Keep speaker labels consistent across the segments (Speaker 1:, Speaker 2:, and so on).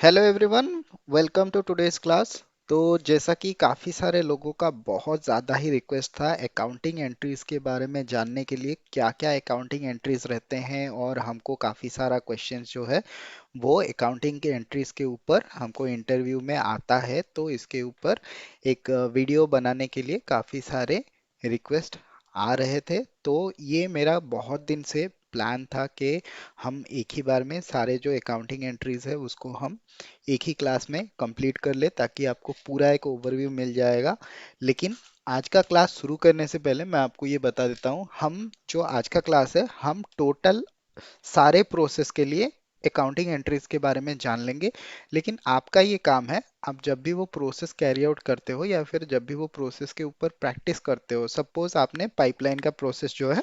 Speaker 1: Hello everyone, welcome to today's class. तो जैसा कि काफ़ी सारे लोगों का बहुत ज़्यादा ही रिक्वेस्ट था अकाउंटिंग एंट्रीज के बारे में जानने के लिए, क्या क्या अकाउंटिंग एंट्रीज रहते हैं, और हमको काफ़ी सारा क्वेश्चंस जो है वो अकाउंटिंग के एंट्रीज के ऊपर हमको इंटरव्यू में आता है। तो इसके ऊपर एक वीडियो बनाने के लिए काफ़ी सारे रिक्वेस्ट आ रहे थे। तो ये मेरा बहुत दिन से प्लान था कि हम एक ही बार में सारे जो अकाउंटिंग एंट्रीज है उसको हम एक ही क्लास में कंप्लीट कर ले, ताकि आपको पूरा एक ओवरव्यू मिल जाएगा। लेकिन आज का क्लास शुरू करने से पहले मैं आपको ये बता देता हूँ, हम जो आज का क्लास है हम टोटल सारे प्रोसेस के लिए अकाउंटिंग एंट्रीज के बारे में जान लेंगे। लेकिन आपका ये काम है, आप जब भी वो प्रोसेस कैरी आउट करते हो या फिर जब भी वो प्रोसेस के ऊपर प्रैक्टिस करते हो, सपोज आपने पाइपलाइन का प्रोसेस जो है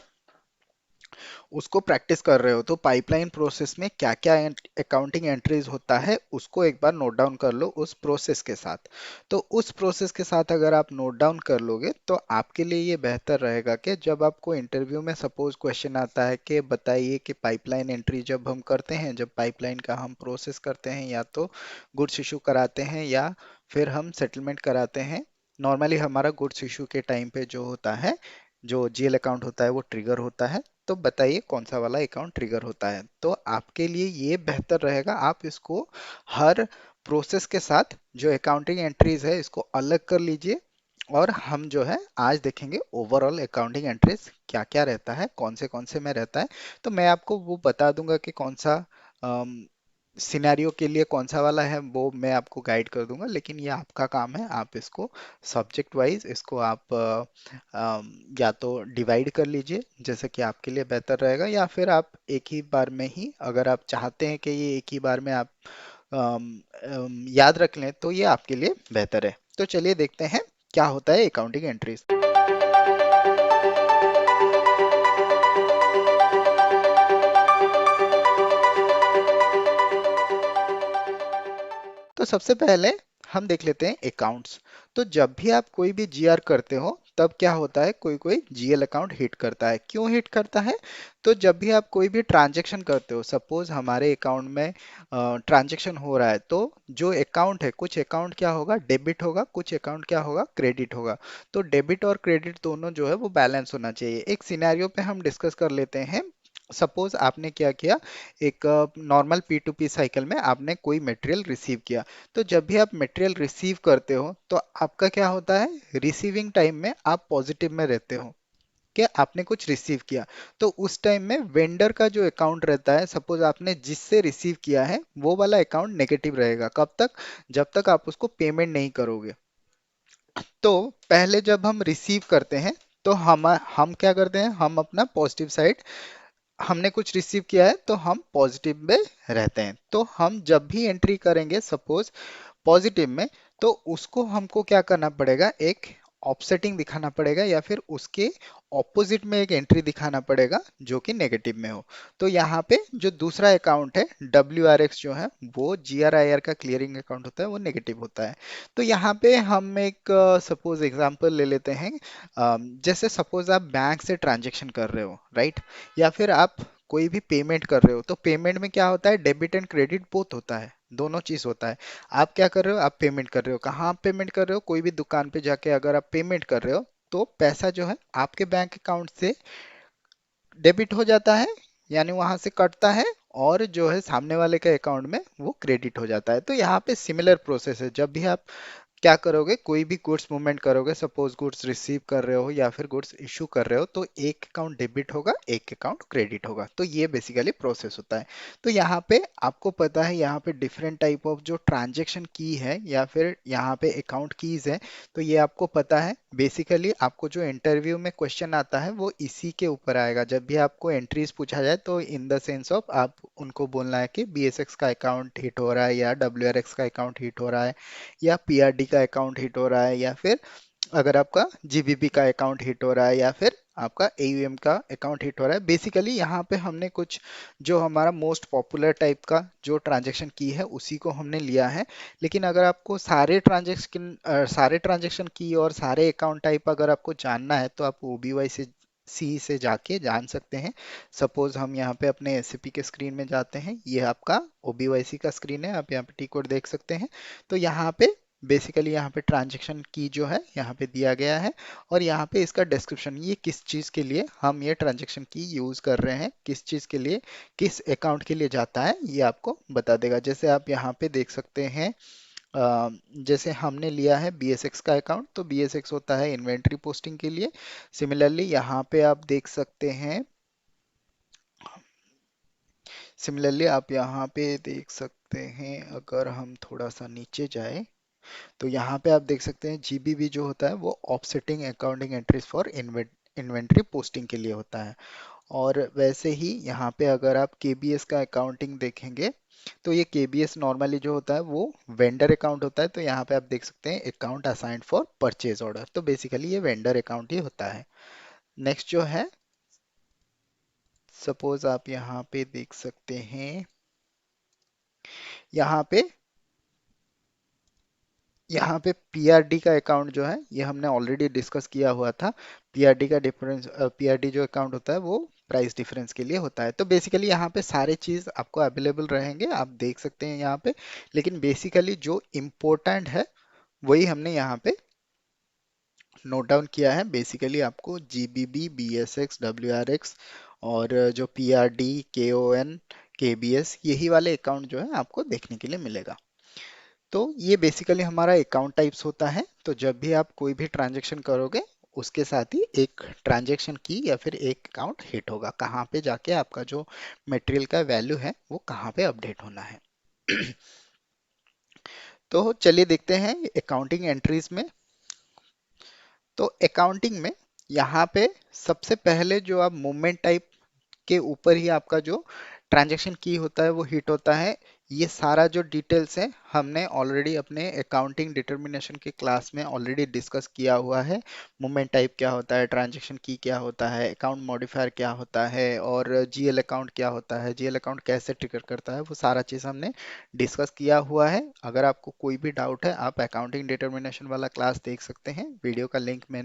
Speaker 1: उसको प्रैक्टिस कर रहे हो, तो पाइपलाइन प्रोसेस में क्या क्या अकाउंटिंग एंट्रीज होता है उसको एक बार नोट डाउन कर लो उस प्रोसेस के साथ। तो उस प्रोसेस के साथ अगर आप नोट डाउन कर लोगे तो आपके लिए ये बेहतर रहेगा कि जब आपको इंटरव्यू में सपोज क्वेश्चन आता है कि बताइए कि पाइपलाइन एंट्री जब हम करते हैं, जब पाइपलाइन का हम प्रोसेस करते हैं, या तो गुड्स इशू कराते हैं या फिर हम सेटलमेंट कराते हैं। नॉर्मली हमारा गुड्स इशू के टाइम पे जो होता है, जो जीएल अकाउंट होता है वो ट्रिगर होता है। तो बताइए कौन सा वाला अकाउंट ट्रिगर होता है। तो आपके लिए ये बेहतर रहेगा, आप इसको हर प्रोसेस के साथ जो अकाउंटिंग एंट्रीज है इसको अलग कर लीजिए। और हम जो है आज देखेंगे ओवरऑल अकाउंटिंग एंट्रीज क्या क्या रहता है, कौन से में रहता है। तो मैं आपको वो बता दूंगा कि कौन सा सिनेरियो के लिए कौन सा वाला है, वो मैं आपको गाइड कर दूंगा। लेकिन ये आपका काम है, आप इसको सब्जेक्ट वाइज इसको आप या तो डिवाइड कर लीजिए जैसे कि आपके लिए बेहतर रहेगा, या फिर आप एक ही बार में ही, अगर आप चाहते हैं कि ये एक ही बार में आप याद रख लें तो ये आपके लिए बेहतर है। तो चलिए देखते हैं क्या होता है अकाउंटिंग एंट्रीज। तो सबसे पहले हम देख लेते हैं अकाउंट्स। तो जब भी आप कोई भी जीआर करते हो तब क्या होता है, कोई कोई जीएल अकाउंट हिट करता है। क्यों हिट करता है? तो जब भी आप कोई भी ट्रांजैक्शन करते हो, सपोज हमारे अकाउंट में ट्रांजैक्शन हो रहा है, तो जो अकाउंट है, कुछ अकाउंट क्या होगा, डेबिट होगा, कुछ अकाउंट क्या होगा, क्रेडिट होगा। तो डेबिट और क्रेडिट दोनों जो है वो बैलेंस होना चाहिए। एक सिनेरियो पे हम डिस्कस कर लेते हैं। सपोज आपने क्या किया, एक normal P to P cycle में आपने कोई मटेरियल रिसीव किया। तो जब भी आप मटेरियल रिसीव करते हो तो आपका क्या होता है, रिसीविंग टाइम में आप पॉजिटिव में रहते हो कि आपने कुछ रिसीव किया। तो उस टाइम में वेंडर का जो अकाउंट रहता है, सपोज आपने जिससे रिसीव किया है वो वाला अकाउंट नेगेटिव रहेगा। कब तक? जब तक आप उसको पेमेंट नहीं करोगे। तो पहले जब हम रिसीव करते हैं तो हम क्या करते हैं, हम अपना पॉजिटिव साइड, हमने कुछ रिसीव किया है तो हम पॉजिटिव में रहते हैं। तो हम जब भी एंट्री करेंगे सपोज पॉजिटिव में, तो उसको हमको क्या करना पड़ेगा, एक ऑफसेटिंग दिखाना पड़ेगा, या फिर उसके ऑपोजिट में एक एंट्री दिखाना पड़ेगा जो कि नेगेटिव में हो। तो यहाँ पे जो दूसरा अकाउंट है डब्ल्यू आर एक्स जो है, वो जी आर आई आर का क्लियरिंग अकाउंट होता है, वो नेगेटिव होता है। तो यहाँ पे हम एक सपोज एग्जांपल ले लेते हैं। जैसे सपोज आप बैंक से ट्रांजेक्शन कर रहे हो, राइट, या फिर आप कोई भी पेमेंट कर रहे हो, तो पेमेंट में क्या होता है, डेबिट एंड क्रेडिट बोथ होता है, दोनों चीज होता है। आप क्या कर रहे हो, आप पेमेंट कर रहे हो, कहाँ आप पेमेंट कर रहे हो, कोई भी दुकान पे जाके अगर आप पेमेंट कर रहे हो तो पैसा जो है आपके बैंक अकाउंट से डेबिट हो जाता है, यानी वहां से कटता है, और जो है सामने वाले के अकाउंट में वो क्रेडिट हो जाता है। तो यहाँ पे सिमिलर प्रोसेस है, जब भी आप क्या करोगे, कोई भी गुड्स मूवमेंट करोगे, सपोज गुड्स रिसीव कर रहे हो या फिर गुड्स इशू कर रहे हो, तो एक अकाउंट डेबिट होगा, एक अकाउंट क्रेडिट होगा। तो ये बेसिकली प्रोसेस होता है। तो यहाँ पे आपको पता है, यहाँ पे डिफरेंट टाइप ऑफ जो ट्रांजैक्शन की है या फिर यहाँ पे अकाउंट कीज है, तो ये आपको पता है। बेसिकली आपको जो इंटरव्यू में क्वेश्चन आता है वो इसी के ऊपर आएगा। जब भी आपको एंट्रीज पूछा जाए तो इन द सेंस ऑफ आप उनको बोलना है कि बीएसएक्स का अकाउंट हिट हो रहा है, या डब्ल्यूआरएक्स का अकाउंट हिट हो रहा है, या पीआरडी का अकाउंट हिट हो रहा है, या फिर अगर आपका जीबीपी का अकाउंट हिट हो रहा है, या फिर आपका एयूएम का अकाउंट हिट हो रहा है। बेसिकली यहाँ पे हमने कुछ जो हमारा मोस्ट पॉपुलर टाइप का जो ट्रांजैक्शन की है उसी को हमने लिया है। लेकिन अगर आपको सारे ट्रांजैक्शन की और सारे अकाउंट टाइप अगर आपको जानना है तो आप ओबीवाई से सी से जाके जान सकते हैं। सपोज हम यहाँ पे अपने एसएपी के स्क्रीन में जाते हैं, ये आपका ओबीवाईसी का स्क्रीन है, आप यहाँ पे टी कोड देख सकते हैं। तो यहाँ पे बेसिकली यहाँ पे ट्रांजैक्शन की जो है यहाँ पे दिया गया है, और यहाँ पे इसका डिस्क्रिप्शन, ये किस चीज़ के लिए हम ये ट्रांजैक्शन की यूज़ कर रहे हैं, किस चीज़ के लिए, किस अकाउंट के लिए जाता है, ये आपको बता देगा। जैसे आप यहाँ पे देख सकते हैं, जैसे हमने लिया है BSX का अकाउंट, तो BSX होता है इन्वेंट्री पोस्टिंग के लिए। सिमिलरली यहाँ पे आप देख सकते हैं, सिमिलरली आप यहाँ पे देख सकते हैं, अगर हम थोड़ा सा नीचे जाए तो यहाँ पे आप देख सकते हैं GBV जो होता है वो offsetting accounting entries for inventory posting के लिए होता है। और वैसे ही यहाँ पे अगर आप KBS का अकाउंटिंग देखेंगे, तो ये KBS नॉर्मली जो होता है वो वेंडर अकाउंट होता है। तो यहाँ पे आप देख सकते हैं account assigned for purchase order, तो बेसिकली ये वेंडर अकाउंट ही होता है। नेक्स्ट जो है, सपोज आप यहाँ पे देख सकते हैं, यहाँ पे यहाँ पे पीआरडी का अकाउंट जो है ये हमने ऑलरेडी डिस्कस किया हुआ था। पीआरडी का डिफरेंस, पीआरडी जो अकाउंट होता है वो प्राइस डिफरेंस के लिए होता है। तो बेसिकली यहाँ पे सारे चीज़ आपको अवेलेबल रहेंगे, आप देख सकते हैं यहाँ पे। लेकिन बेसिकली जो इम्पोर्टेंट है वही हमने यहाँ पे नोट डाउन किया है। बेसिकली आपको जीबीबी, बीएसएक्स, डब्ल्यूआरएक्स और जो पीआरडी, केओएन, केबीएस, यही वाले अकाउंट जो है आपको देखने के लिए मिलेगा। तो ये बेसिकली हमारा अकाउंट टाइप्स होता है। तो जब भी आप कोई भी ट्रांजैक्शन करोगे उसके साथ ही एक ट्रांजैक्शन की या फिर एक अकाउंट हिट होगा, कहाँ पे जाके आपका जो मटेरियल का वैल्यू है वो कहाँ पे अपडेट होना है। तो चलिए देखते हैं अकाउंटिंग एंट्रीज में। तो अकाउंटिंग में यहाँ पे सबसे पहले जो आप मूवमेंट टाइप के ऊपर ही आपका जो ट्रांजैक्शन की होता है वो हिट होता है। ये सारा जो डिटेल्स है हमने ऑलरेडी अपने अकाउंटिंग डिटर्मिनेशन के क्लास में ऑलरेडी डिस्कस किया हुआ है। मूवमेंट टाइप क्या होता है, ट्रांजैक्शन की क्या होता है, अकाउंट मॉडिफायर क्या होता है, और जीएल अकाउंट क्या होता है, जीएल अकाउंट कैसे ट्रिगर करता है, वो सारा चीज़ हमने डिस्कस किया हुआ है। अगर आपको कोई भी डाउट है आप अकाउंटिंग डिटर्मिनेशन वाला क्लास देख सकते हैं। वीडियो का लिंक मैं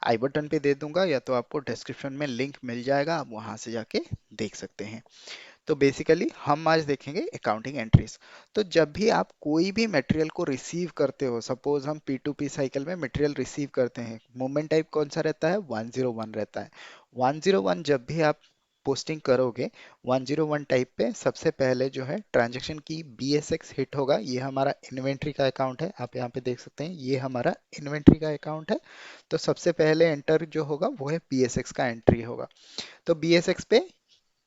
Speaker 1: आई बटन पे दे दूंगा, या तो आपको डिस्क्रिप्शन में लिंक मिल जाएगा, आप वहां से जाके देख सकते हैं। तो बेसिकली हम आज देखेंगे अकाउंटिंग एंट्रीज। तो जब भी आप कोई भी मटेरियल को रिसीव करते हो, सपोज हम P2P साइकिल में मटेरियल रिसीव करते हैं, मूवमेंट टाइप कौन सा रहता है, 101 रहता है। 101 जब भी आप पोस्टिंग करोगे, 101 टाइप पे सबसे पहले जो है ट्रांजैक्शन की BSX हिट होगा। ये हमारा इन्वेंट्री का अकाउंट है, आप यहाँ पे देख सकते हैं ये हमारा इन्वेंट्री का अकाउंट है। तो सबसे पहले एंटर जो होगा वो है BSX का एंट्री होगा। तो BSX पे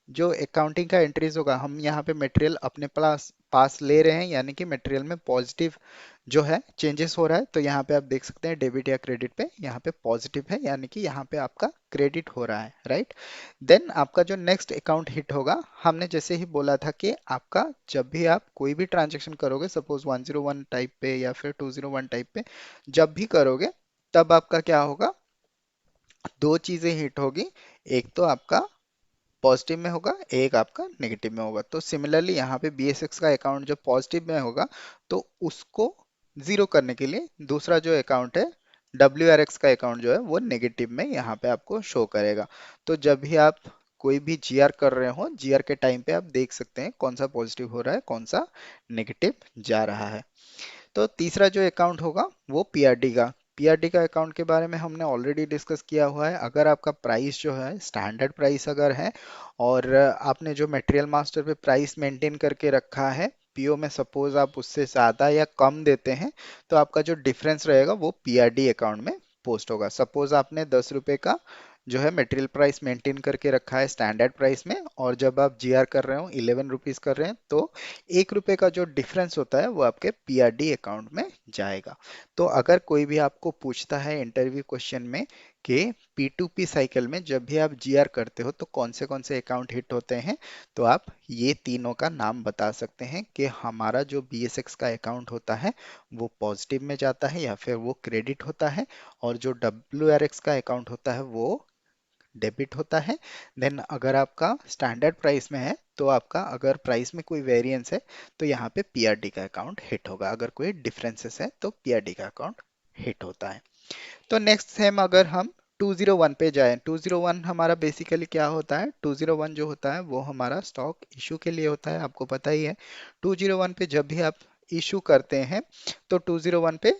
Speaker 1: जो अकाउंटिंग का एंट्रीज होगा, हम यहाँ पे मटेरियल अपने पास पास ले रहे हैं, यानी कि मटेरियल में पॉजिटिव जो है चेंजेस हो रहा है। तो यहाँ पे आप देख सकते हैं डेबिट या क्रेडिट पे यहाँ पे पॉजिटिव है, यानी कि यहाँ पे आपका क्रेडिट हो रहा है, राइट। देन आपका जो नेक्स्ट अकाउंट हिट होगा, हमने जैसे ही बोला था कि आपका जब भी आप कोई भी ट्रांजेक्शन करोगे, सपोज 101 टाइप पे या फिर 201 टाइप पे जब भी करोगे, तब आपका क्या होगा, दो चीजें हिट होगी। एक तो आपका पॉजिटिव में होगा, एक आपका नेगेटिव में होगा। तो सिमिलरली यहाँ पे BSX का अकाउंट जो पॉजिटिव में होगा, तो उसको जीरो करने के लिए दूसरा जो अकाउंट है WRX का अकाउंट जो है वो नेगेटिव में यहाँ पे आपको शो करेगा। तो जब भी आप कोई भी GR कर रहे हो, GR के टाइम पे आप देख सकते हैं कौन सा पॉजिटिव हो रहा है, कौन सा नेगेटिव जा रहा है। तो तीसरा जो अकाउंट होगा वो पीआरडी का। पीआरडी का अकाउंट के बारे में हमने ऑलरेडी डिस्कस किया हुआ है। अगर आपका प्राइस जो है स्टैंडर्ड प्राइस अगर है, और आपने जो मटेरियल मास्टर पे प्राइस मेंटेन करके रखा है, पीओ में सपोज आप उससे ज़्यादा या कम देते हैं, तो आपका जो डिफरेंस रहेगा वो पीआरडी अकाउंट में पोस्ट होगा। सपोज आपने 10 रुपए का जो है मटेरियल प्राइस मेंटेन करके रखा है स्टैंडर्ड प्राइस में, और जब आप जीआर कर रहे हो 11 रुपीज कर रहे हैं, तो 1 रुपए का जो डिफरेंस होता है वो आपके पीआरडी अकाउंट में जाएगा। तो अगर कोई भी आपको पूछता है इंटरव्यू क्वेश्चन में कि P2P साइकिल में जब भी आप जीआर करते हो तो कौन से अकाउंट हिट होते हैं, तो आप ये तीनों का नाम बता सकते हैं कि हमारा जो BSX का अकाउंट होता है वो पॉजिटिव में जाता है या फिर वो क्रेडिट होता है, और जो WRX का अकाउंट होता है वो डेबिट होता है। देन अगर आपका स्टैंडर्ड प्राइस में है, तो आपका अगर प्राइस में कोई वेरिएंस है तो यहाँ पे पीआरडी का अकाउंट हिट होगा, अगर कोई डिफरेंसेस है तो पीआरडी का अकाउंट हिट होता है। तो नेक्स्ट सेम अगर हम 201 पे जाए। 201 हमारा बेसिकली क्या होता है, 201 जो होता है वो हमारा स्टॉक इशू के लिए होता है, आपको पता ही है। 201 पे जब भी आप इशू करते हैं, तो 201 पे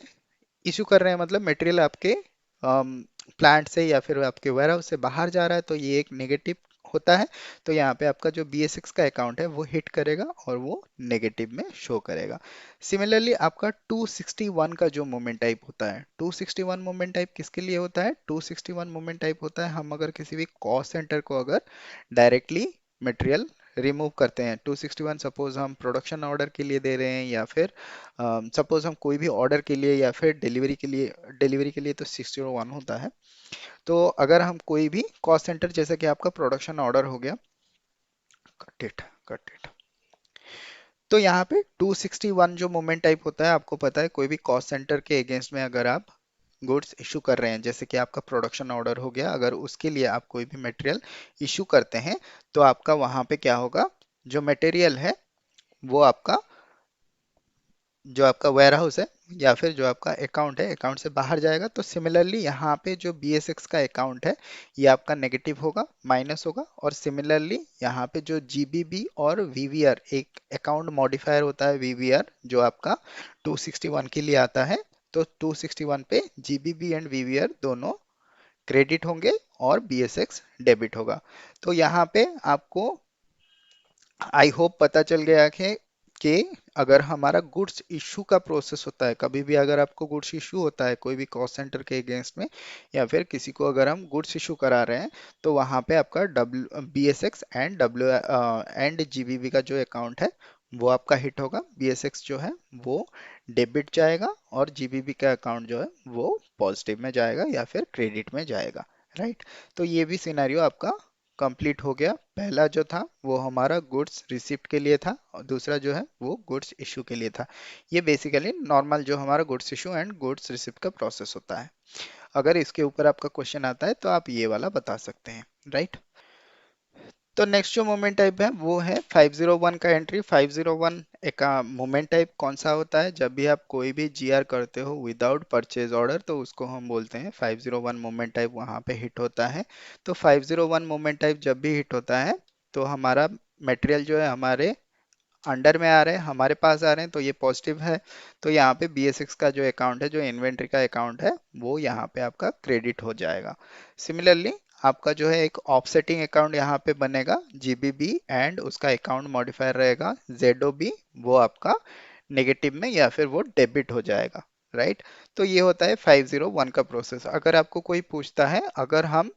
Speaker 1: इशू कर रहे हैं मतलब मटेरियल आपके प्लांट से या फिर आपके वेयरहाउस से बाहर जा रहा है, तो ये एक नेगेटिव होता है। तो यहाँ पे आपका जो BS6 का अकाउंट है वो हिट करेगा और वो नेगेटिव में शो करेगा। सिमिलरली आपका 261 का जो मूवमेंट टाइप होता है, 261 मूवमेंट टाइप किसके लिए होता है, 261 मूवमेंट टाइप होता है हम अगर किसी भी कॉस्ट सेंटर को अगर डायरेक्टली मटेरियल रिमूव करते हैं। 261 सपोज हम प्रोडक्शन ऑर्डर के लिए दे रहे हैं, या फिर सपोज हम कोई भी ऑर्डर के लिए या फिर डिलीवरी के लिए तो 601 होता है। तो अगर हम कोई भी कॉस्ट सेंटर, जैसे कि आपका प्रोडक्शन ऑर्डर हो गया, कट इट कट इट, तो यहाँ पे 261 जो मूवमेंट टाइप होता है, आपको पता है कोई भी कॉस्ट सेंटर के अगेंस्ट में अगर आप गुड्स इशू कर रहे हैं, जैसे कि आपका प्रोडक्शन ऑर्डर हो गया, अगर उसके लिए आप कोई भी मटेरियल इशू करते हैं, तो आपका वहां पे क्या होगा, जो मटेरियल है वो आपका, जो आपका वेयर हाउस है या फिर जो आपका अकाउंट है, अकाउंट से बाहर जाएगा। तो सिमिलरली यहाँ पे जो BS6 का अकाउंट है ये आपका नेगेटिव होगा, माइनस होगा। और सिमिलरली यहाँ पे जो GBB और VVR, एक अकाउंट मॉडिफायर होता है VVR जो आपका 261 के लिए आता है, तो 261 पे GBB एंड VVR दोनों क्रेडिट होंगे और BS6 डेबिट होगा। तो यहाँ पे आपको आई होप पता चल गया है कि अगर हमारा गुड्स इशू का प्रोसेस होता है, कभी भी अगर आपको गुड्स इशू होता है कोई भी कॉस्ट सेंटर के अगेंस्ट में, या फिर किसी को अगर हम गुड्स इशू करा रहे हैं, तो वहां पे आपका BS6 एंड GBB का जो अकाउंट है वो आपका हिट होगा। BS6 जो है वो डेबिट जाएगा और GBB का अकाउंट जो है वो पॉजिटिव में जाएगा या फिर क्रेडिट में जाएगा, राइट। तो ये भी सिनेरियो आपका कंप्लीट हो गया। पहला जो था वो हमारा गुड्स रिसिप्ट के लिए था और दूसरा जो है वो गुड्स इशू के लिए था। ये बेसिकली नॉर्मल जो हमारा goods issue and goods receipt का प्रोसेस होता है। अगर इसके ऊपर आपका क्वेश्चन आता है तो आप ये वाला बता सकते हैं, राइट। तो नेक्स्ट जो मोमेंट टाइप है वो है 501 का एंट्री। 501 एक मोमेंट टाइप कौन सा होता है, जब भी आप कोई भी GR करते हो विदाउट परचेज ऑर्डर, तो उसको हम बोलते हैं 501 मोमेंट टाइप, वहां पे हिट होता है। तो 501 मोमेंट टाइप जब भी हिट होता है, तो हमारा मटेरियल जो है हमारे अंडर में आ रहे हैं, हमारे पास आ रहे हैं, तो ये पॉजिटिव है। तो यहाँ पे BS6 का जो अकाउंट है, जो इन्वेंट्री का अकाउंट है, वो यहाँ पे आपका क्रेडिट हो जाएगा। सिमिलरली आपका जो है एक ऑफसेटिंग अकाउंट यहाँ पे बनेगा GBB, एंड उसका अकाउंट मॉडिफायर रहेगा ZOB, वो आपका नेगेटिव में या फिर वो डेबिट हो जाएगा, राइट। तो ये होता है 501 का प्रोसेस। अगर आपको कोई पूछता है, अगर हम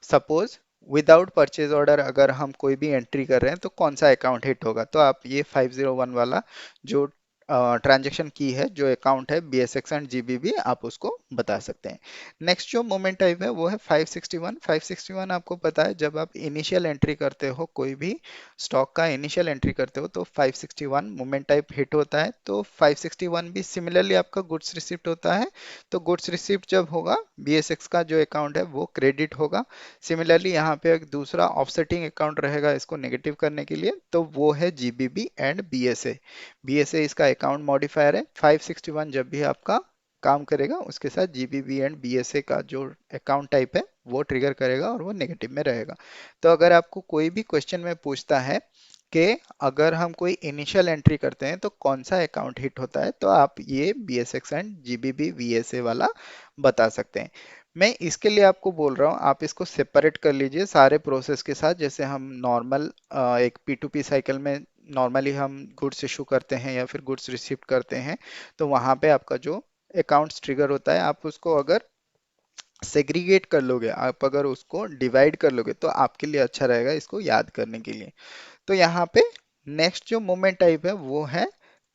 Speaker 1: सपोज विदाउट परचेज ऑर्डर अगर हम कोई भी एंट्री कर रहे हैं तो कौन सा अकाउंट हिट होगा, तो आप ये 501 वाला जो ट्रांजैक्शन की है, जो अकाउंट है BS6 एंड GBB, आप उसको बता सकते हैं। नेक्स्ट जो मोमेंट टाइप है वो है 561। 561 आपको पता है, जब आप इनिशियल एंट्री करते हो, कोई भी स्टॉक का इनिशियल एंट्री करते हो, तो 561 मोमेंट टाइप हिट होता है। तो 561 भी सिमिलरली आपका गुड्स रिसिप्ट होता है। तो गुड्स रिसिप्ट जब होगा, BS6 का जो अकाउंट है वो क्रेडिट होगा। सिमिलरली यहाँ पे एक दूसरा ऑफसेटिंग अकाउंट रहेगा इसको नेगेटिव करने के लिए, तो वो है GBB एंड BSA। BSA इसका अकाउंट मॉडिफायर है। 561 जब भी आपका काम करेगा, उसके साथ GBB एंड BSA का जो अकाउंट टाइप है वो ट्रिगर करेगा और वो नेगेटिव में रहेगा। तो अगर आपको कोई भी क्वेश्चन में पूछता है कि अगर हम कोई इनिशियल एंट्री करते हैं तो कौन सा अकाउंट हिट होता है, तो आप ये BS6 एंड GBB VSA वाला बता सकते हैं। मैं इसके लिए आपको बोल रहा हूँ, आप इसको सेपरेट कर लीजिए सारे प्रोसेस के साथ। जैसे हम नॉर्मल एक P2P साइकिल में नॉर्मली हम गुड्स इशू करते हैं या फिर गुड्स रिसीव करते हैं, तो वहां पे आपका जो अकाउंट्स ट्रिगर होता है, आप उसको अगर सेग्रीगेट कर लोगे, आप अगर उसको डिवाइड कर लोगे, तो आपके लिए अच्छा रहेगा इसको याद करने के लिए। तो यहाँ पे नेक्स्ट जो मोमेंट टाइप है वो है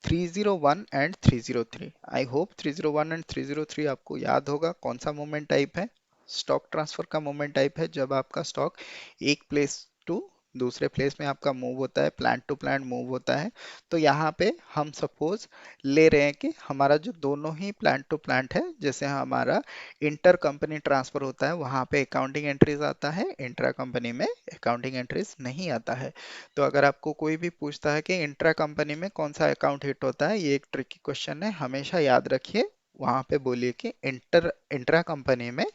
Speaker 1: 301 एंड 303। आई होप 301 एंड 303 आपको याद होगा कौन सा मोमेंट टाइप है। स्टॉक ट्रांसफर का मोमेंट टाइप है, जब आपका स्टॉक एक प्लेस टू दूसरे प्लेस में आपका मूव होता है, प्लांट टू प्लांट मूव होता है। तो यहाँ पे हम सपोज ले रहे हैं कि हमारा जो दोनों ही प्लांट टू प्लांट है, जैसे हमारा इंटर कंपनी ट्रांसफर होता है, वहां पे अकाउंटिंग एंट्रीज आता है, इंट्रा कंपनी में अकाउंटिंग एंट्रीज नहीं आता है। तो अगर आपको कोई भी पूछता है कि इंट्रा कंपनी में कौन सा अकाउंट हिट होता है, ये एक ट्रिकी क्वेश्चन है, हमेशा याद रखिए वहां पे बोलिए कि इंट्रा कंपनी में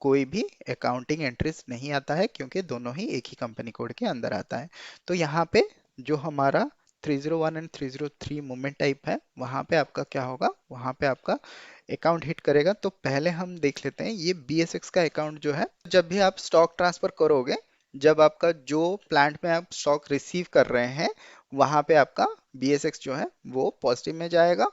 Speaker 1: कोई भी अकाउंटिंग एंट्रीज नहीं आता है, क्योंकि दोनों ही एक ही कंपनी कोड के अंदर आता है। तो यहाँ पे जो हमारा 301 एंड 303 मूवमेंट टाइप है, वहां पे आपका क्या होगा, वहां पे आपका अकाउंट हिट करेगा। तो पहले हम देख लेते हैं ये BSX का अकाउंट जो है, जब भी आप स्टॉक ट्रांसफर करोगे, जब आपका जो प्लांट में आप स्टॉक रिसीव कर रहे हैं, वहां पे आपका BSX जो है वो पॉजिटिव में जाएगा,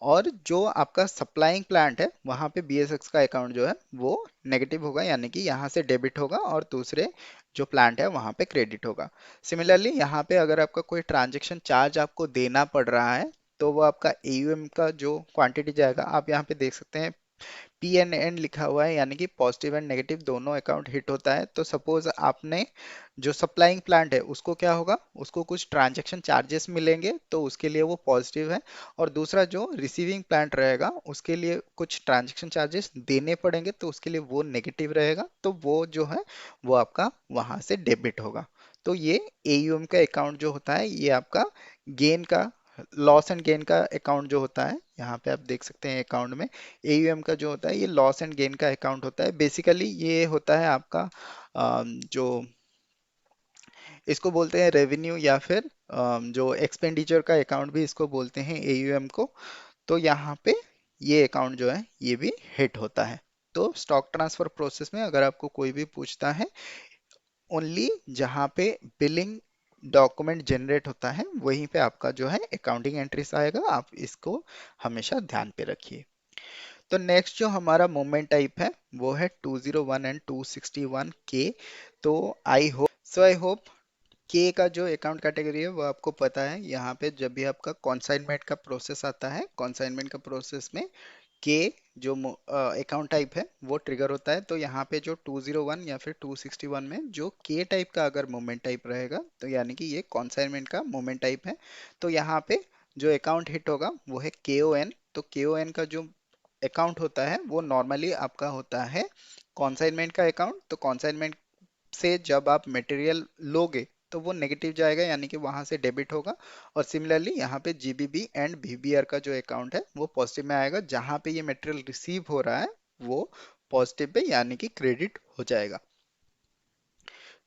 Speaker 1: और जो आपका सप्लाइंग प्लांट है वहां पे BSX का अकाउंट जो है वो नेगेटिव होगा, यानी कि यहाँ से डेबिट होगा और दूसरे जो प्लांट है वहां पे क्रेडिट होगा। सिमिलरली यहाँ पे अगर आपका कोई ट्रांजैक्शन चार्ज आपको देना पड़ रहा है, तो वो आपका AUM का जो क्वांटिटी जाएगा, आप यहाँ पे देख सकते हैं PNN लिखा हुआ है, यानी कि पॉजिटिव एंड नेगेटिव दोनों अकाउंट हिट होता है। तो सपोज आपने जो सप्लाइंग प्लांट है उसको क्या होगा, उसको कुछ ट्रांजैक्शन चार्जेस मिलेंगे, तो उसके लिए वो पॉजिटिव है। और दूसरा जो रिसीविंग प्लांट रहेगा उसके लिए कुछ ट्रांजैक्शन चार्जेस देने पड़ेंगे, तो उसके लिए वो नेगेटिव रहेगा, तो वो जो है वो आपका वहां से डेबिट होगा। तो ये AUM का अकाउंट जो होता है, ये आपका गेन का, लॉस एंड गेन का अकाउंट जो होता है, यहाँ पे आप देख सकते हैं अकाउंट में AUM का जो होता है ये लॉस एंड गेन का अकाउंट होता है। बेसिकली ये होता है आपका जो इसको बोलते हैं रेवेन्यू, या फिर जो एक्सपेंडिचर का अकाउंट भी इसको बोलते हैं AUM को। तो यहाँ पे ये अकाउंट जो है ये भी हिट होता है। तो स्टॉक ट्रांसफर प्रोसेस में अगर आपको कोई भी पूछता है, ओनली जहाँ पे बिलिंग डॉक्यूमेंट जनरेट होता है वहीं पे आपका जो है अकाउंटिंग एंट्रीज आएगा, आप इसको हमेशा ध्यान पे रखिए। तो नेक्स्ट जो हमारा मूवमेंट टाइप है वो है 201 एंड 261 के। तो आई होप के का जो अकाउंट कैटेगरी है वो आपको पता है। यहाँ पे जब भी आपका कॉन्साइनमेंट का प्रोसेस आता है, कॉन्साइनमेंट का प्रोसेस में के जो अकाउंट टाइप है वो ट्रिगर होता है। तो यहाँ पे जो 201 या फिर 261 में जो के टाइप का अगर मूवमेंट टाइप रहेगा, तो यानी कि ये कॉन्साइनमेंट का मूवमेंट टाइप है। तो यहाँ पे जो अकाउंट हिट होगा वो है KON। तो KON का जो अकाउंट होता है वो नॉर्मली आपका होता है कॉन्साइनमेंट का अकाउंट। तो कॉन्साइनमेंट से जब आप मटेरियल लोगे तो वो नेगेटिव जाएगा, यानी कि वहां से डेबिट होगा। और सिमिलरली यहाँ पे GBB एंड VBR का जो अकाउंट है वो पॉजिटिव में आएगा, जहां पे ये मटेरियल रिसीव हो रहा है वो पॉजिटिव पे यानी कि क्रेडिट हो जाएगा।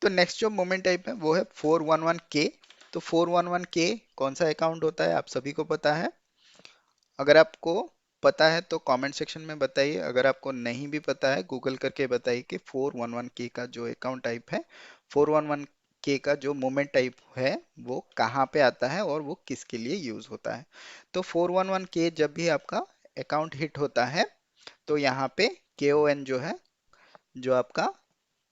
Speaker 1: तो नेक्स्ट जो मोमेंट टाइप है वो है 411K। तो 411K कौन सा अकाउंट होता है आप सभी को पता है। अगर आपको पता है तो कमेंट सेक्शन में बताइए, अगर आपको नहीं भी पता है गूगल करके बताइए कि 411K का जो अकाउंट टाइप है, 411K का जो मूवमेंट टाइप है वो कहाँ पे आता है और वो किसके लिए यूज होता है। तो 411K जब भी आपका अकाउंट हिट होता है, तो यहाँ पे KON जो है, जो आपका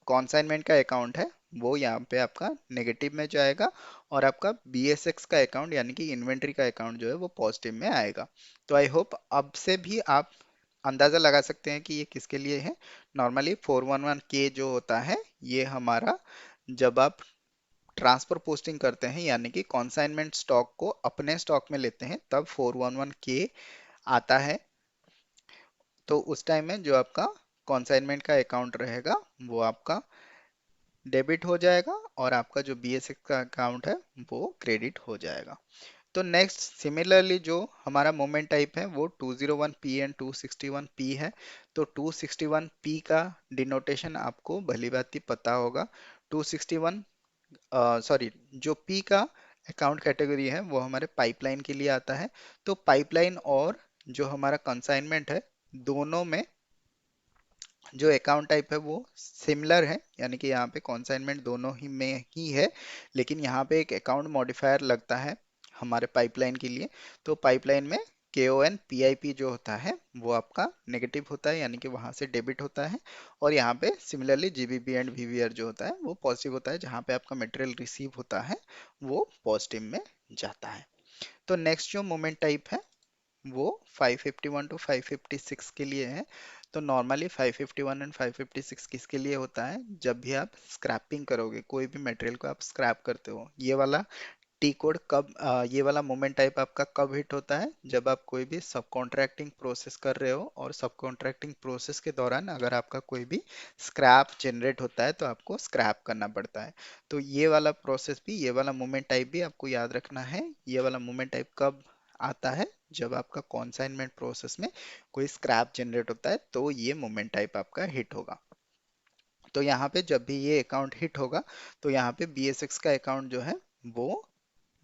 Speaker 1: कॉन्साइनमेंट का अकाउंट है, वो यहाँ पे आपका नेगेटिव में जाएगा, और आपका BSX का अकाउंट यानी कि इन्वेंट्री का अकाउंट जो है वो पॉजिटिव में आएगा। तो आई होप अब से भी आप अंदाजा लगा सकते हैं कि ये किसके लिए है। नॉर्मली 411K जो होता है ये हमारा, जब आप ट्रांसफर पोस्टिंग करते हैं यानी कि कॉन्साइनमेंट स्टॉक को अपने स्टॉक में लेते हैं, तब 411K आता है। तो उस टाइम में जो आपका कॉन्साइनमेंट का अकाउंट रहेगा वो आपका डेबिट हो जाएगा, और आपका जो BSX का अकाउंट है वो क्रेडिट हो जाएगा। तो नेक्स्ट सिमिलरली जो हमारा मोमेंट टाइप है वो 201P एंड 261P है। तो 261P का डिनोटेशन आपको भली भांति पता होगा। 261 सॉरी, जो P का अकाउंट कैटेगरी है वो हमारे पाइपलाइन के लिए आता है। तो पाइपलाइन और जो हमारा कंसाइनमेंट है, दोनों में जो अकाउंट टाइप है वो सिमिलर है, यानी कि यहाँ पे कॉन्साइनमेंट दोनों ही में ही है, लेकिन यहाँ पे एक अकाउंट मॉडिफायर लगता है हमारे पाइपलाइन के लिए। तो पाइपलाइन में KON PIP जो होता है वो आपका नेगेटिव होता है, यानी कि वहां से डेबिट होता है। और यहाँ पे सिमिलरली GBB एंड VBR जो होता है वो पॉजिटिव होता है, जहाँ पे आपका मटेरियल रिसीव होता है वो पॉजिटिव में जाता है। तो नेक्स्ट जो मोमेंट टाइप है वो 551 टू 556 के लिए है। तो नॉर्मली 551 एंड 556 किसके लिए होता है, जब भी आप स्क्रैपिंग करोगे, कोई भी मटेरियल को आप स्क्रैप करते हो, ये वाला टी कोड कब ये वाला मोमेंट टाइप आपका कब हिट होता है, जब आप कोई भी सब कॉन्ट्रैक्टिंग प्रोसेस कर रहे हो, और सब कॉन्ट्रैक्टिंग प्रोसेस के दौरान अगर आपका कोई भी स्क्रैप जनरेट होता है तो आपको स्क्रैप करना पड़ता है। तो ये वाला प्रोसेस भी, ये वाला मोमेंट टाइप भी आपको याद रखना है, ये वाला मोमेंट टाइप कब आता है जब आपका कॉन्साइनमेंट प्रोसेस में कोई स्क्रैप जनरेट होता है, तो ये मोमेंट टाइप आपका हिट होगा। तो यहाँ पे जब भी ये अकाउंट हिट होगा तो यहाँ पे BSX का अकाउंट जो है वो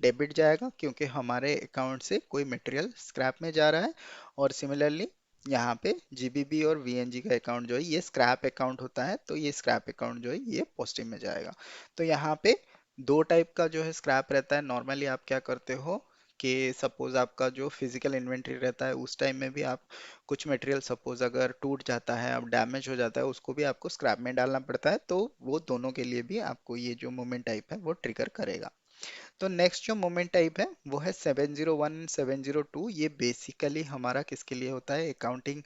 Speaker 1: डेबिट जाएगा, क्योंकि हमारे अकाउंट से कोई मटेरियल स्क्रैप में जा रहा है। और सिमिलरली यहाँ पे GBB और VNG का अकाउंट जो है ये स्क्रैप अकाउंट होता है, तो ये स्क्रैप अकाउंट जो है ये पॉजिटिव में जाएगा। तो यहाँ पे दो टाइप का जो है स्क्रैप रहता है। नॉर्मली आप क्या करते हो कि सपोज आपका जो फिजिकल इन्वेंट्री रहता है उस टाइम में भी आप कुछ मटेरियल सपोज अगर टूट जाता है, अब डैमेज हो जाता है, उसको भी आपको स्क्रैप में डालना पड़ता है, तो वो दोनों के लिए भी आपको ये जो मूवमेंट टाइप है वो ट्रिगर करेगा। तो नेक्स्ट जो मोमेंट टाइप है वो है 701 702। ये बेसिकली हमारा किसके लिए होता है, अकाउंटिंग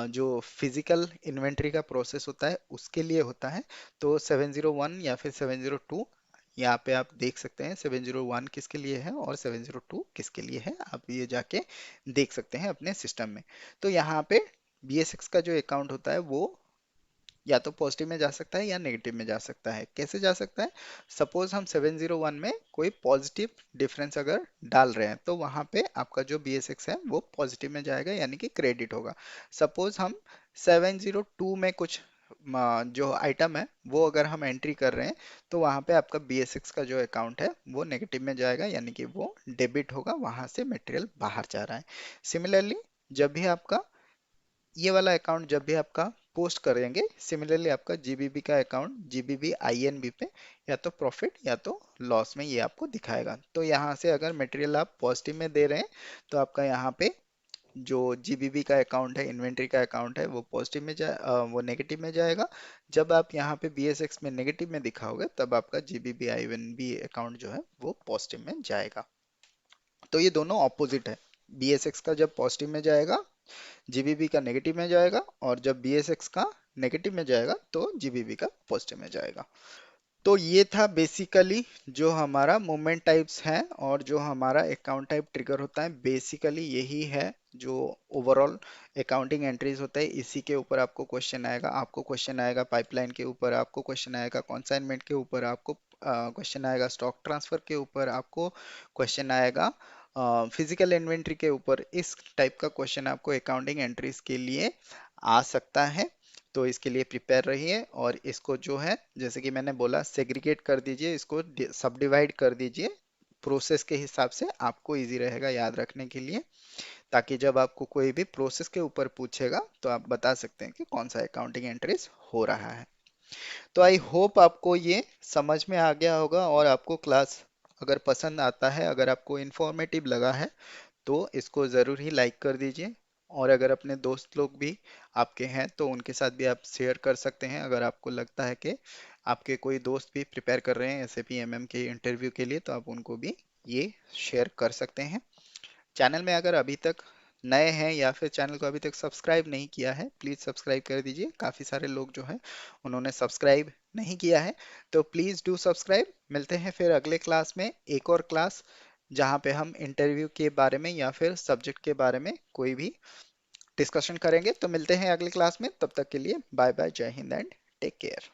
Speaker 1: जो फिजिकल इन्वेंट्री का प्रोसेस होता है उसके लिए होता है। तो 701 या फिर 702 यहाँ पे आप देख सकते हैं, 701 किसके लिए है और 702 किसके लिए है, आप ये जाके देख सकते हैं अपने सिस्टम में। तो यहाँ पे BSX का जो अकाउंट होता है वो या तो पॉजिटिव में जा सकता है या नेगेटिव में जा सकता है। कैसे जा सकता है, सपोज हम 701 में कोई पॉजिटिव डिफरेंस अगर डाल रहे हैं तो वहां पे आपका जो BSX है वो पॉजिटिव में जाएगा, यानी कि क्रेडिट होगा। सपोज हम 702 में कुछ जो आइटम है वो अगर हम एंट्री कर रहे हैं तो वहां पे आपका BSX का जो अकाउंट है वो नेगेटिव में जाएगा, यानी कि वो डेबिट होगा, वहां से मटेरियल बाहर जा रहा है। सिमिलरली जब भी आपका ये वाला अकाउंट जब भी आपका पोस्ट करेंगे, सिमिलरली आपका GBB का अकाउंट GBB INB पे या तो प्रॉफिट या तो लॉस में ये आपको दिखाएगा। तो यहाँ से अगर मटेरियल आप पॉजिटिव में दे रहे हैं तो आपका यहाँ पे जो GBB का अकाउंट है, इन्वेंट्री का अकाउंट है, वो पॉजिटिव में वो नेगेटिव में जाएगा। जब आप यहाँ पे BSX में नेगेटिव में दिखाओगे तब आपका GBB INB अकाउंट जो है वो पॉजिटिव में जाएगा। तो ये दोनों ऑपोजिट है। BSX का जब पॉजिटिव में जाएगा GBB का नेगेटिव में जाएगा, और जब BSX का नेगेटिव में जाएगा तो GBB का पॉजिटिव में जाएगा। तो ये था बेसिकली जो हमारा मूवमेंट टाइप्स है और जो हमारा अकाउंट टाइप ट्रिगर होता है, बेसिकली यही है जो ओवरऑल अकाउंटिंग एंट्रीज होता है। इसी के ऊपर आपको क्वेश्चन आएगा, आपको क्वेश्चन आएगा पाइपलाइन के ऊपर, आपको क्वेश्चन आएगा कॉन्साइनमेंट के ऊपर, आपको क्वेश्चन आएगा स्टॉक ट्रांसफर के ऊपर, आपको क्वेश्चन आएगा फिजिकल इन्वेंट्री के ऊपर। इस टाइप का क्वेश्चन आपको अकाउंटिंग एंट्रीज के लिए आ सकता है। तो इसके लिए प्रिपेयर रहिए, और इसको जो है जैसे कि मैंने बोला सेग्रीगेट कर दीजिए, इसको सब डिवाइड कर दीजिए प्रोसेस के हिसाब से, आपको इजी रहेगा याद रखने के लिए, ताकि जब आपको कोई भी प्रोसेस के ऊपर पूछेगा तो आप बता सकते हैं कि कौन सा अकाउंटिंग एंट्रीज हो रहा है। तो आई होप आपको ये समझ में आ गया होगा, और आपको क्लास अगर पसंद आता है, अगर आपको इंफॉर्मेटिव लगा है तो इसको ज़रूर ही लाइक कर दीजिए। और अगर अपने दोस्त लोग भी आपके हैं तो उनके साथ भी आप शेयर कर सकते हैं। अगर आपको लगता है कि आपके कोई दोस्त भी प्रिपेयर कर रहे हैं SAP MM के इंटरव्यू के लिए, तो आप उनको भी ये शेयर कर सकते हैं। चैनल में अगर अभी तक नए हैं या फिर चैनल को अभी तक सब्सक्राइब नहीं किया है, प्लीज़ सब्सक्राइब कर दीजिए। काफ़ी सारे लोग जो हैं उन्होंने सब्सक्राइब नहीं किया है, तो प्लीज़ डू सब्सक्राइब। मिलते हैं फिर अगले क्लास में, एक और क्लास जहाँ पे हम इंटरव्यू के बारे में या फिर सब्जेक्ट के बारे में कोई भी डिस्कशन करेंगे। तो मिलते हैं अगली क्लास में, तब तक के लिए बाय बाय, जय हिंद एंड टेक केयर।